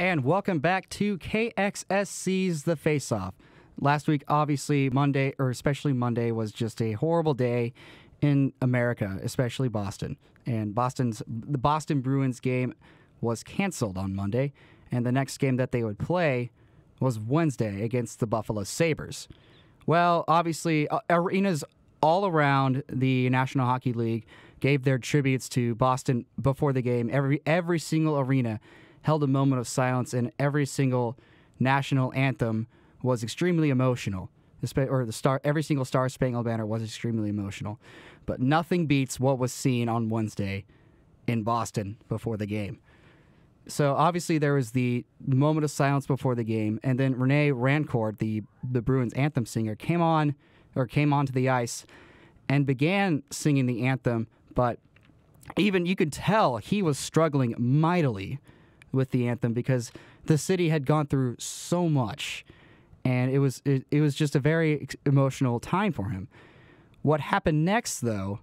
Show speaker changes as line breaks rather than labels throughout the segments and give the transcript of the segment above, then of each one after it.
and welcome back to KXSC's The Faceoff. Last week, obviously, Monday, or especially Monday, was just a horrible day in America, especially Boston. And the Boston Bruins game was canceled on Monday, and the next game that they would play was Wednesday against the Buffalo Sabres. Well, obviously, arenas all around the National Hockey League gave their tributes to Boston before the game. Every single arena held a moment of silence, and every single national anthem was extremely emotional. Every single Star Spangled Banner was extremely emotional. But nothing beats what was seen on Wednesday in Boston before the game. So obviously there was the moment of silence before the game, and then Rene Rancourt, the Bruins anthem singer, came onto the ice and began singing the anthem, but even you could tell he was struggling mightily with the anthem because the city had gone through so much, and it was just a very emotional time for him. What happened next, though,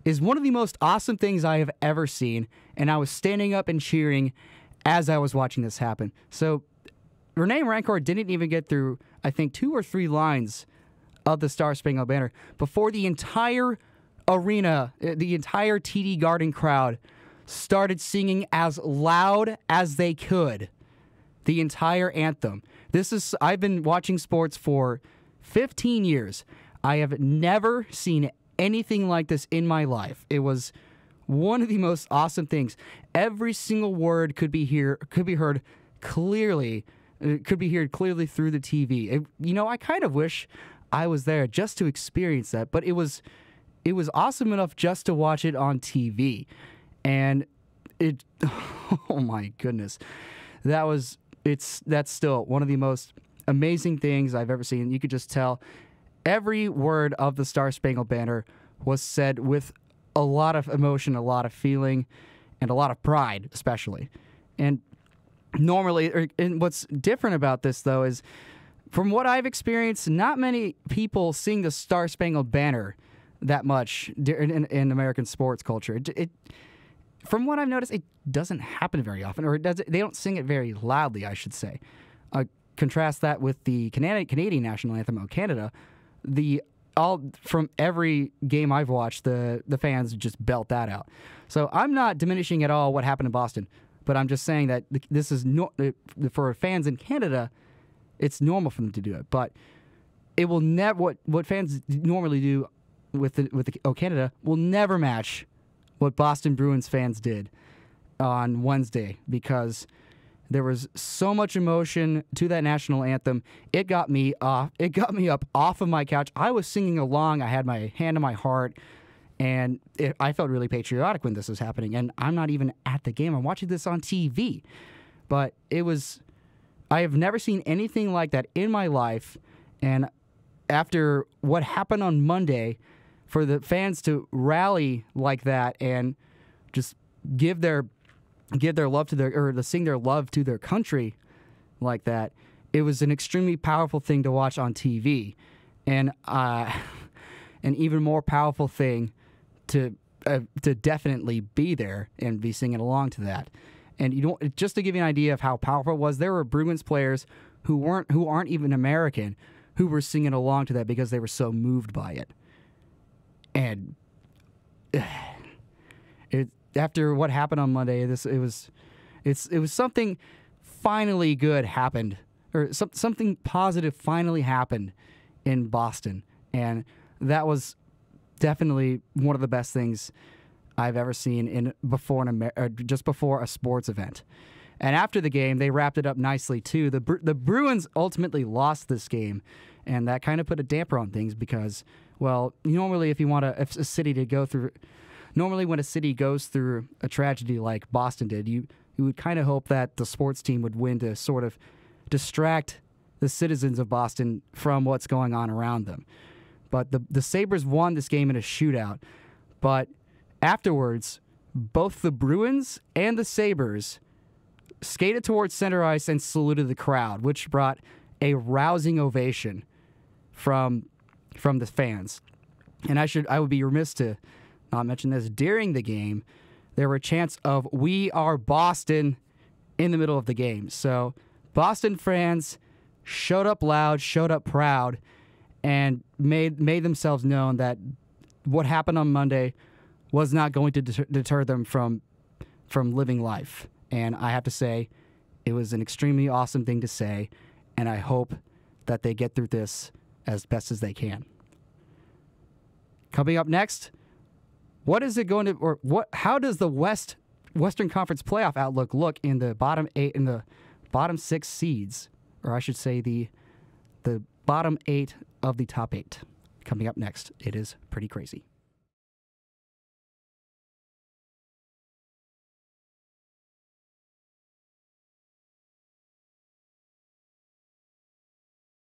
is one of the most awesome things I have ever seen, and I was standing up and cheering as I was watching this happen. So Rene Rancourt didn't even get through, I think, 2 or 3 lines of the Star Spangled Banner before the entire arena, the entire TD Garden crowd started singing as loud as they could the entire anthem. I've been watching sports for 15 years. I have never seen anything like this in my life. It was one of the most awesome things. Every single word could be heard clearly. It could be heard clearly through the TV. I kind of wish I was there just to experience that, but it was awesome enough just to watch it on TV. And oh my goodness, that's still one of the most amazing things I've ever seen. You could just tell every word of the Star Spangled Banner was said with a lot of emotion, a lot of feeling, and a lot of pride, especially. And what's different about this, though, is from what I've experienced, not many people sing the Star Spangled Banner that much in American sports culture. From what I've noticed, it doesn't happen very often, or they don't sing it very loudly, I should say. Contrast that with the Canadian national anthem of Canada. From every game I've watched, the fans just belt that out. So I'm not diminishing at all what happened in Boston, but I'm just saying that this is for fans in Canada, it's normal for them to do it. But it will never what fans normally do with the Canada will never match what Boston Bruins fans did on Wednesday, because there was so much emotion to that national anthem. It got me up off of my couch. I was singing along. I had my hand on my heart, and I felt really patriotic when this was happening. And I'm not even at the game. I'm watching this on TV. But I have never seen anything like that in my life. And after what happened on Monday, for the fans to rally like that and just give their love to sing their love to their country like that, it was an extremely powerful thing to watch on TV, and an even more powerful thing to definitely be there and be singing along to that. And just to give you an idea of how powerful it was, there were Bruins players who aren't even American who were singing along to that because they were so moved by it. And after what happened on Monday, it was something finally good happened, or something positive finally happened in Boston, and that was definitely one of the best things I've ever seen just before a sports event. And after the game, they wrapped it up nicely too. The Bruins ultimately lost this game, and that kind of put a damper on things because, well, normally when a city goes through a tragedy like Boston did, you would kind of hope that the sports team would win to sort of distract the citizens of Boston from what's going on around them. But the Sabres won this game in a shootout. But afterwards, both the Bruins and the Sabres skated towards center ice and saluted the crowd, which brought a rousing ovation from the fans. And I would be remiss to not mention this. During the game, there were chants of "We are Boston" in the middle of the game. So Boston fans showed up loud, showed up proud, and made themselves known that what happened on Monday was not going to deter them from living life. And I have to say, it was an extremely awesome thing to say, and I hope that they get through this as best as they can. Coming up next, what is it going to, or what? How does the Western Conference playoff outlook look in the bottom 8 and the bottom 6 seeds, or I should say the bottom 8 of the top 8? Coming up next, it is pretty crazy.